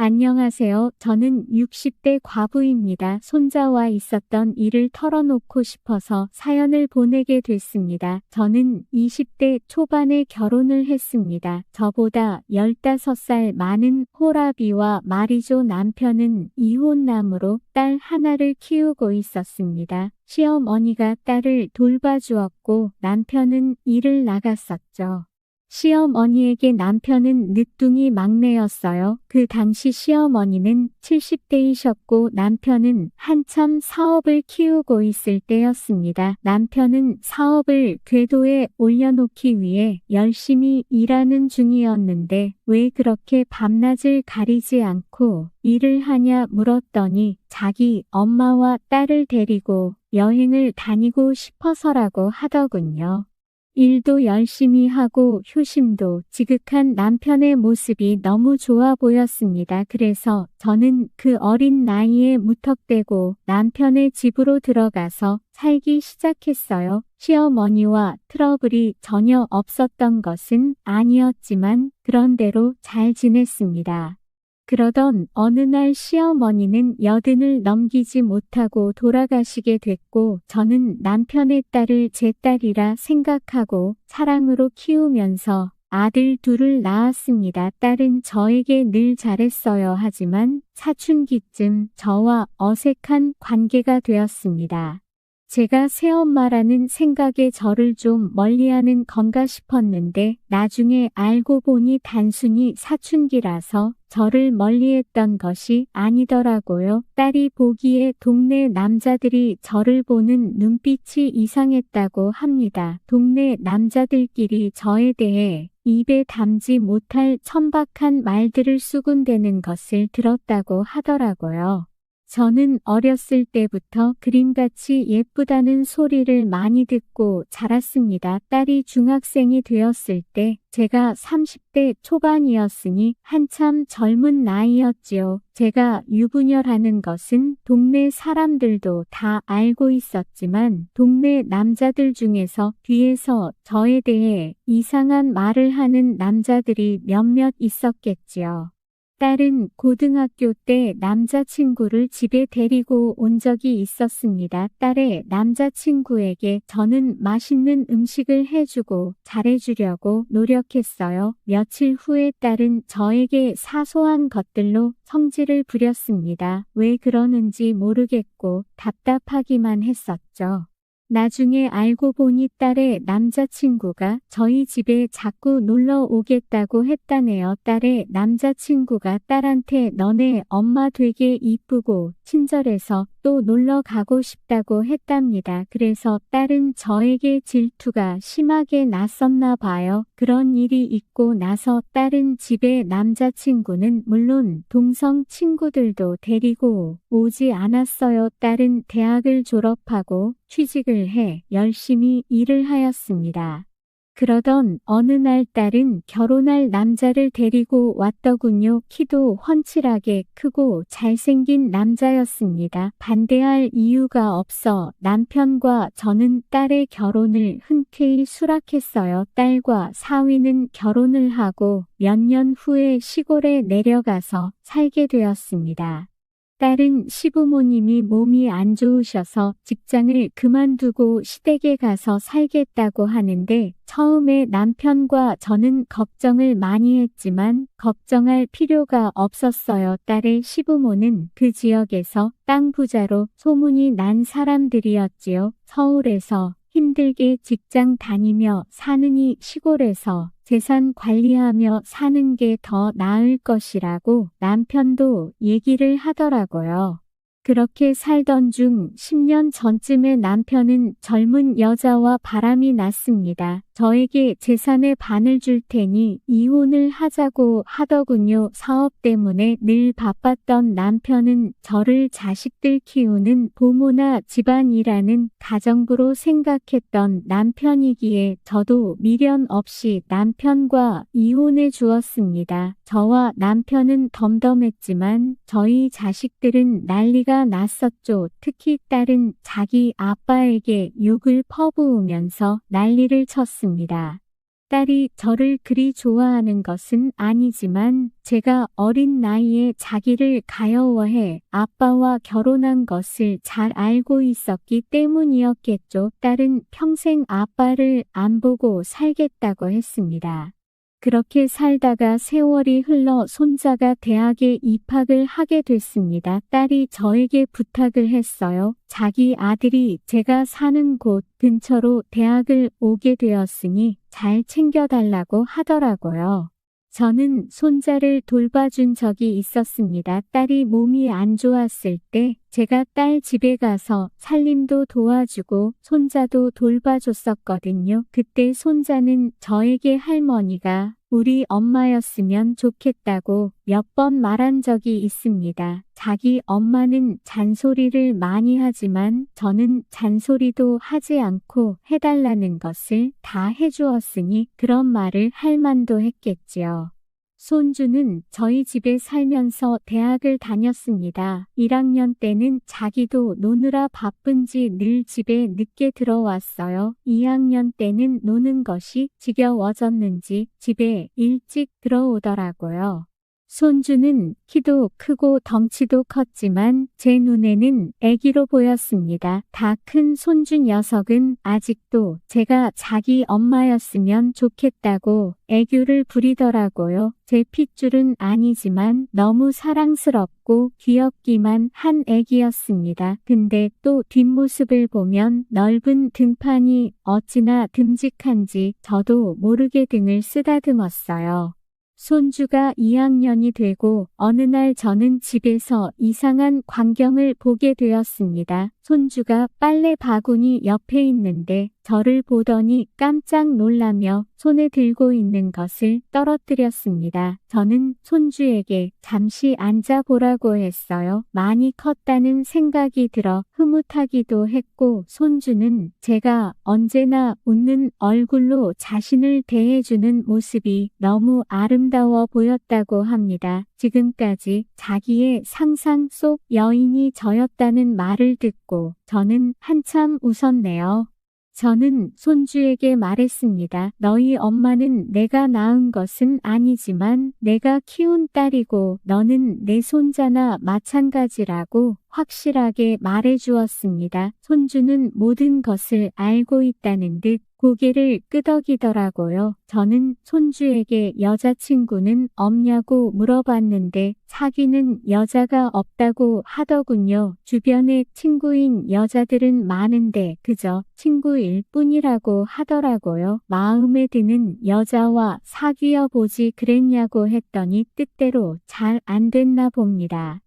안녕하세요. 저는 60대 과부입니다. 손자와 있었던 일을 털어놓고 싶어서 사연을 보내게 됐습니다. 저는 20대 초반에 결혼을 했습니다. 저보다 15살 많은 호라비와 마리조 남편은 이혼남으로 딸 하나를 키우고 있었습니다. 시어머니가 딸을 돌봐주었고 남편은 일을 나갔었죠. 시어머니에게 남편은 늦둥이 막내였어요. 그 당시 시어머니는 70대이셨고 남편은 한참 사업을 키우고 있을 때였습니다. 남편은 사업을 궤도에 올려놓기 위해 열심히 일하는 중이었는데 왜 그렇게 밤낮을 가리지 않고 일을 하냐 물었더니 자기 엄마와 딸을 데리고 여행을 다니고 싶어서라고 하더군요. 일도 열심히 하고 효심도 지극한 남편의 모습이 너무 좋아 보였습니다. 그래서 저는 그 어린 나이에 무턱대고 남편의 집으로 들어가서 살기 시작했어요. 시어머니와 트러블이 전혀 없었던 것은 아니었지만 그런대로 잘 지냈습니다. 그러던 어느 날 시어머니는 80을 넘기지 못하고 돌아가시게 됐고 저는 남편의 딸을 제 딸이라 생각하고 사랑으로 키우면서 아들 둘을 낳았습니다. 딸은 저에게 늘 잘했어요. 하지만 사춘기쯤 저와 어색한 관계가 되었습니다. 제가 새엄마라는 생각에 저를 좀 멀리하는 건가 싶었는데 나중에 알고 보니 단순히 사춘기라서 저를 멀리했던 것이 아니더라고요. 딸이 보기에 동네 남자들이 저를 보는 눈빛이 이상했다고 합니다. 동네 남자들끼리 저에 대해 입에 담지 못할 천박한 말들을 수군대는 것을 들었다고 하더라고요. 저는 어렸을 때부터 그림같이 예쁘다는 소리를 많이 듣고 자랐습니다. 딸이 중학생이 되었을 때 제가 30대 초반이었으니 한참 젊은 나이였지요. 제가 유부녀라는 것은 동네 사람들도 다 알고 있었지만 동네 남자들 중에서 뒤에서 저에 대해 이상한 말을 하는 남자들이 몇몇 있었겠지요. 딸은 고등학교 때 남자친구를 집에 데리고 온 적이 있었습니다. 딸의 남자친구에게 저는 맛있는 음식을 해주고 잘해주려고 노력했어요. 며칠 후에 딸은 저에게 사소한 것들로 성질을 부렸습니다. 왜 그러는지 모르겠고 답답하기만 했었죠. 나중에 알고 보니 딸의 남자친구가 저희 집에 자꾸 놀러 오겠다고 했다네요. 딸의 남자친구가 딸한테 너네 엄마 되게 이쁘고 친절해서 또 놀러 가고 싶다고 했답니다. 그래서 딸은 저에게 질투가 심하게 났었나 봐요. 그런 일이 있고 나서 딸은 집에 남자친구는 물론 동성 친구들도 데리고 오지 않았어요. 딸은 대학을 졸업하고 취직을 해 열심히 일을 하였습니다. 그러던 어느 날 딸은 결혼할 남자를 데리고 왔더군요. 키도 훤칠하게 크고 잘생긴 남자였습니다. 반대할 이유가 없어 남편과 저는 딸의 결혼을 흔쾌히 수락했어요. 딸과 사위는 결혼을 하고 몇 년 후에 시골에 내려가서 살게 되었습니다. 딸은 시부모님이 몸이 안 좋으셔서 직장을 그만두고 시댁에 가서 살겠다고 하는데 처음에 남편과 저는 걱정을 많이 했지만 걱정할 필요가 없었어요. 딸의 시부모는 그 지역에서 땅 부자로 소문이 난 사람들이었지요. 서울에서 힘들게 직장 다니며 사느니 시골에서 재산 관리하며 사는 게 더 나을 것이라고 남편도 얘기를 하더라고요. 그렇게 살던 중 10년 전쯤에 남편은 젊은 여자와 바람이 났습니다. 저에게 재산의 반을 줄 테니 이혼을 하자고 하더군요. 사업 때문에 늘 바빴던 남편은 저를 자식들 키우는 부모나 집안이라는 가정부로 생각했던 남편이기에 저도 미련 없이 남편과 이혼해 주었습니다. 저와 남편은 덤덤했지만 저희 자식들은 난리가 났었죠. 특히 딸은 자기 아빠에게 욕을 퍼부으면서 난리를 쳤습니다. 딸이 저를 그리 좋아하는 것은 아니지만 제가 어린 나이에 자기를 가여워해 아빠와 결혼한 것을 잘 알고 있었기 때문이었겠죠. 딸은 평생 아빠를 안 보고 살겠다고 했습니다. 그렇게 살다가 세월이 흘러 손자가 대학에 입학을 하게 됐습니다. 딸이 저에게 부탁을 했어요. 자기 아들이 제가 사는 곳 근처로 대학을 오게 되었으니 잘 챙겨달라고 하더라고요. 저는 손자를 돌봐준 적이 있었습니다. 딸이 몸이 안 좋았을 때 제가 딸 집에 가서 살림도 도와주고 손자도 돌봐줬었거든요. 그때 손자는 저에게 할머니가 우리 엄마였으면 좋겠다고 몇 번 말한 적이 있습니다. 자기 엄마는 잔소리를 많이 하지만 저는 잔소리도 하지 않고 해달라는 것을 다 해주었으니 그런 말을 할 만도 했겠지요. 손주는 저희 집에 살면서 대학을 다녔습니다. 1학년 때는 자기도 노느라 바쁜지 늘 집에 늦게 들어왔어요. 2학년 때는 노는 것이 지겨워졌는지 집에 일찍 들어오더라고요. 손주는 키도 크고 덩치도 컸지만 제 눈에는 아기로 보였습니다. 다 큰 손주 녀석은 아직도 제가 자기 엄마였으면 좋겠다고 애교를 부리더라고요. 제 핏줄은 아니지만 너무 사랑스럽고 귀엽기만 한 애기였습니다. 근데 또 뒷모습을 보면 넓은 등판이 어찌나 듬직한지 저도 모르게 등을 쓰다듬었어요. 손주가 2학년이 되고 어느 날 저는 집에서 이상한 광경을 보게 되었습니다. 손주가 빨래 바구니 옆에 있는데 저를 보더니 깜짝 놀라며 손에 들고 있는 것을 떨어뜨렸습니다. 저는 손주에게 잠시 앉아보라고 했어요. 많이 컸다는 생각이 들어 흐뭇하기도 했고 손주는 제가 언제나 웃는 얼굴로 자신을 대해주는 모습이 너무 아름다워 보였다고 합니다. 지금까지 자기의 상상 속 여인이 저였다는 말을 듣고 저는 한참 웃었네요. 저는 손주에게 말했습니다. 너희 엄마는 내가 낳은 것은 아니지만 내가 키운 딸이고 너는 내 손자나 마찬가지라고 확실하게 말해주었습니다. 손주는 모든 것을 알고 있다는 듯 고개를 끄덕이더라고요. 저는 손주에게 여자친구는 없냐고 물어봤는데 사귀는 여자가 없다고 하더군요. 주변에 친구인 여자들은 많은데 그저 친구일 뿐이라고 하더라고요. 마음에 드는 여자와 사귀어 보지 그랬냐고 했더니 뜻대로 잘 안 됐나 봅니다.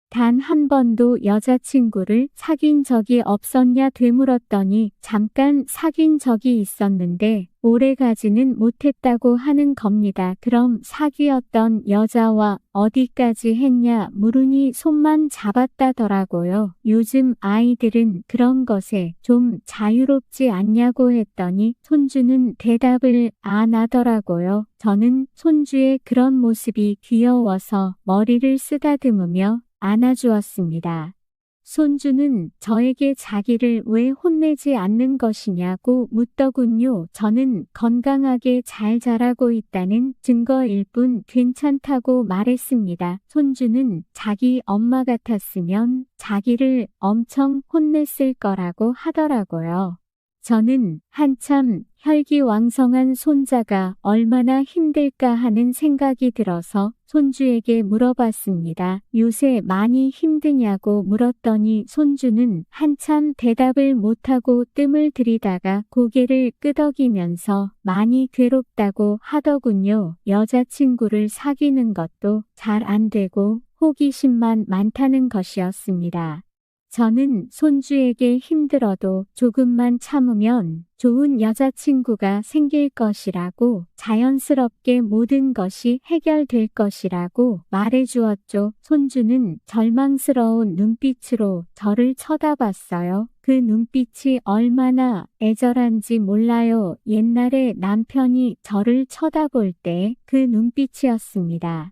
단 한 번도 여자친구를 사귄 적이 없었냐 되물었더니 잠깐 사귄 적이 있었는데 오래가지는 못했다고 하는 겁니다. 그럼 사귀었던 여자와 어디까지 했냐 물으니 손만 잡았다더라고요. 요즘 아이들은 그런 것에 좀 자유롭지 않냐고 했더니 손주는 대답을 안 하더라고요. 저는 손주의 그런 모습이 귀여워서 머리를 쓰다듬으며 안아주었습니다. 손주는 저에게 자기를 왜 혼내지 않는 것이냐고 묻더군요. 저는 건강하게 잘 자라고 있다는 증거일 뿐 괜찮다고 말했습니다. 손주는 자기 엄마 같았으면 자기를 엄청 혼냈을 거라고 하더라고요. 저는 한참 혈기왕성한 손자가 얼마나 힘들까 하는 생각이 들어서 손주에게 물어봤습니다. 요새 많이 힘드냐고 물었더니 손주는 한참 대답을 못하고 뜸을 들이다가 고개를 끄덕이면서 많이 괴롭다고 하더군요. 여자친구를 사귀는 것도 잘 안 되고 호기심만 많다는 것이었습니다. 저는 손주에게 힘들어도 조금만 참으면 좋은 여자친구가 생길 것이라고 자연스럽게 모든 것이 해결될 것이라고 말해주었죠. 손주는 절망스러운 눈빛으로 저를 쳐다봤어요. 그 눈빛이 얼마나 애절한지 몰라요. 옛날에 남편이 저를 쳐다볼 때 그 눈빛이었습니다.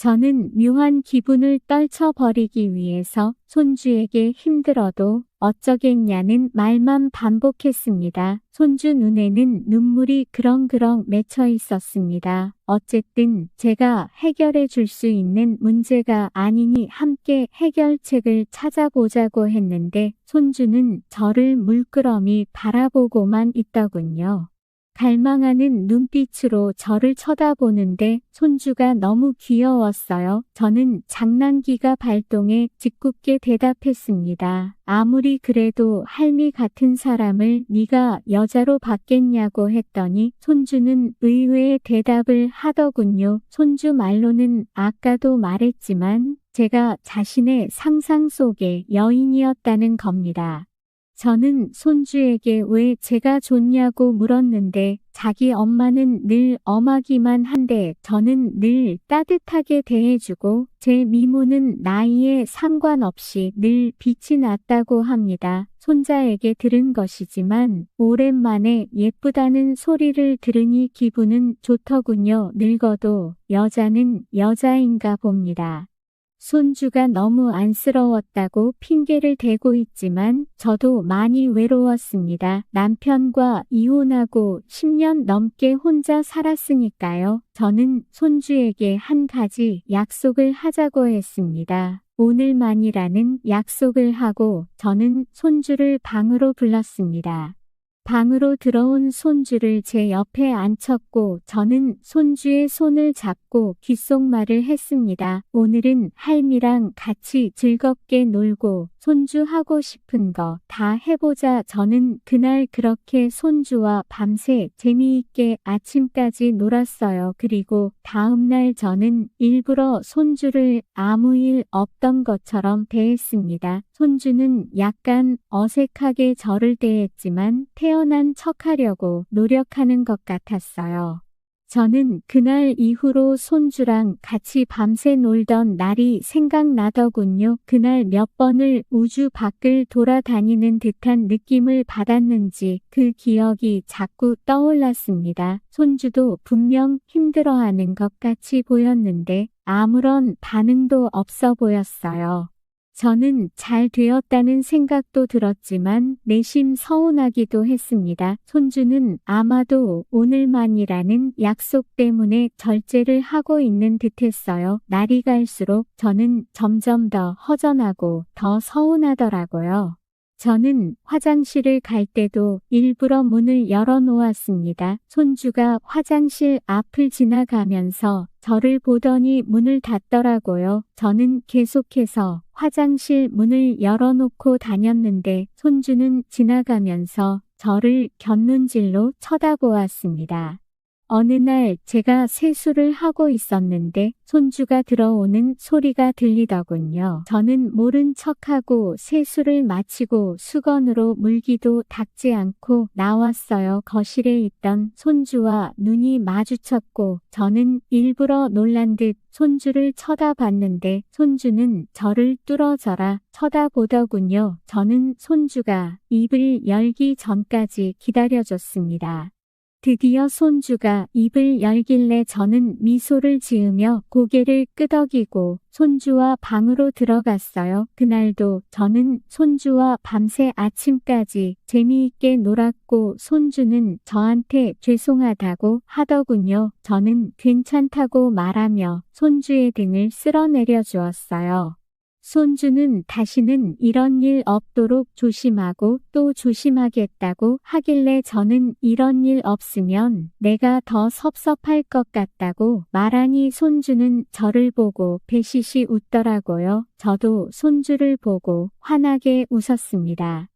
저는 묘한 기분을 떨쳐버리기 위해서 손주에게 힘들어도 어쩌겠냐는 말만 반복했습니다. 손주 눈에는 눈물이 그렁그렁 맺혀 있었습니다. 어쨌든 제가 해결해 줄 수 있는 문제가 아니니 함께 해결책을 찾아보자고 했는데 손주는 저를 물끄러미 바라보고만 있더군요. 갈망하는 눈빛으로 저를 쳐다보는데 손주가 너무 귀여웠어요. 저는 장난기가 발동해 짓궂게 대답했습니다. 아무리 그래도 할미 같은 사람을 네가 여자로 받겠냐고 했더니 손주는 의외의 대답을 하더군요. 손주 말로는 아까도 말했지만 제가 자신의 상상 속의 여인이었다는 겁니다. 저는 손주에게 왜 제가 좋냐고 물었는데 자기 엄마는 늘 엄하기만 한데 저는 늘 따뜻하게 대해주고 제 미모는 나이에 상관없이 늘 빛이 났다고 합니다. 손자에게 들은 것이지만 오랜만에 예쁘다는 소리를 들으니 기분은 좋더군요. 늙어도 여자는 여자인가 봅니다. 손주가 너무 안쓰러웠다고 핑계를 대고 있지만 저도 많이 외로웠습니다. 남편과 이혼하고 10년 넘게 혼자 살았으니까요. 저는 손주에게 한 가지 약속을 하자고 했습니다. 오늘만이라는 약속을 하고 저는 손주를 방으로 불렀습니다. 방으로 들어온 손주를 제 옆에 앉혔고 저는 손주의 손을 잡고 귓속말을 했습니다. 오늘은 할미랑 같이 즐겁게 놀고 손주 하고 싶은 거 다 해보자. 저는 그날 그렇게 손주와 밤새 재미있게 아침까지 놀았어요. 그리고 다음날 저는 일부러 손주를 아무 일 없던 것처럼 대했습니다. 손주는 약간 어색하게 저를 대했지만 태어난 척하려고 노력하는 것 같았어요. 저는 그날 이후로 손주랑 같이 밤새 놀던 날이 생각나더군요. 그날 몇 번을 우주 밖을 돌아다니는 듯한 느낌을 받았는지 그 기억이 자꾸 떠올랐습니다. 손주도 분명 힘들어하는 것 같이 보였는데 아무런 반응도 없어 보였어요. 저는 잘 되었다는 생각도 들었지만 내심 서운하기도 했습니다. 손주는 아마도 오늘만이라는 약속 때문에 절제를 하고 있는 듯했어요. 날이 갈수록 저는 점점 더 허전하고 더 서운하더라고요. 저는 화장실을 갈 때도 일부러 문을 열어놓았습니다. 손주가 화장실 앞을 지나가면서 저를 보더니 문을 닫더라고요. 저는 계속해서 화장실 문을 열어놓고 다녔는데 손주는 지나가면서 저를 곁눈질로 쳐다보았습니다. 어느 날 제가 세수를 하고 있었는데 손주가 들어오는 소리가 들리더군요. 저는 모른 척하고 세수를 마치고 수건으로 물기도 닦지 않고 나왔어요. 거실에 있던 손주와 눈이 마주쳤고 저는 일부러 놀란 듯 손주를 쳐다봤는데 손주는 저를 뚫어져라 쳐다보더군요. 저는 손주가 입을 열기 전까지 기다려줬습니다. 드디어 손주가 입을 열길래 저는 미소를 지으며 고개를 끄덕이고 손주와 방으로 들어갔어요. 그날도 저는 손주와 밤새 아침까지 재미있게 놀았고 손주는 저한테 죄송하다고 하더군요. 저는 괜찮다고 말하며 손주의 등을 쓸어내려 주었어요. 손주는 다시는 이런 일 없도록 조심하고 또 조심하겠다고 하길래 저는 이런 일 없으면 내가 더 섭섭할 것 같다고 말하니 손주는 저를 보고 배시시 웃더라고요. 저도 손주를 보고 환하게 웃었습니다.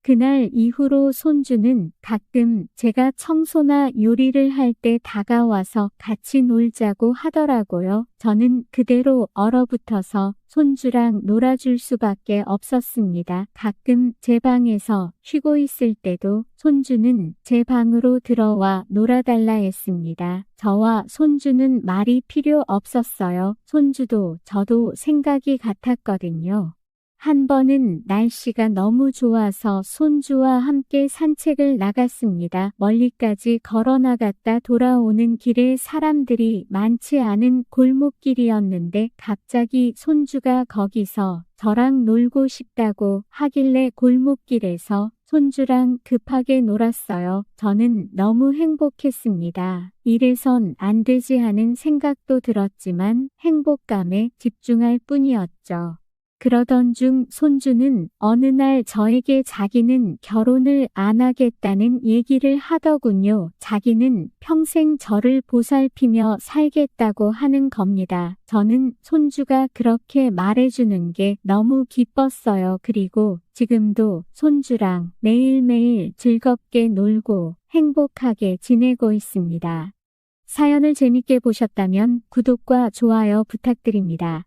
그날 이후로 손주는 가끔 제가 청소나 요리를 할 때 다가와서 같이 놀자고 하더라고요. 저는 그대로 얼어붙어서 손주랑 놀아줄 수밖에 없었습니다. 가끔 제 방에서 쉬고 있을 때도 손주는 제 방으로 들어와 놀아달라 했습니다. 저와 손주는 말이 필요 없었어요. 손주도 저도 생각이 같았거든요. 한 번은 날씨가 너무 좋아서 손주와 함께 산책을 나갔습니다. 멀리까지 걸어 나갔다 돌아오는 길에 사람들이 많지 않은 골목길이었는데 갑자기 손주가 거기서 저랑 놀고 싶다고 하길래 골목길에서 손주랑 급하게 놀았어요. 저는 너무 행복했습니다. 이래선 안 되지 하는 생각도 들었지만 행복감에 집중할 뿐이었죠. 그러던 중 손주는 어느 날 저에게 자기는 결혼을 안 하겠다는 얘기를 하더군요. 자기는 평생 저를 보살피며 살겠다고 하는 겁니다. 저는 손주가 그렇게 말해주는 게 너무 기뻤어요. 그리고 지금도 손주랑 매일매일 즐겁게 놀고 행복하게 지내고 있습니다. 사연을 재밌게 보셨다면 구독과 좋아요 부탁드립니다.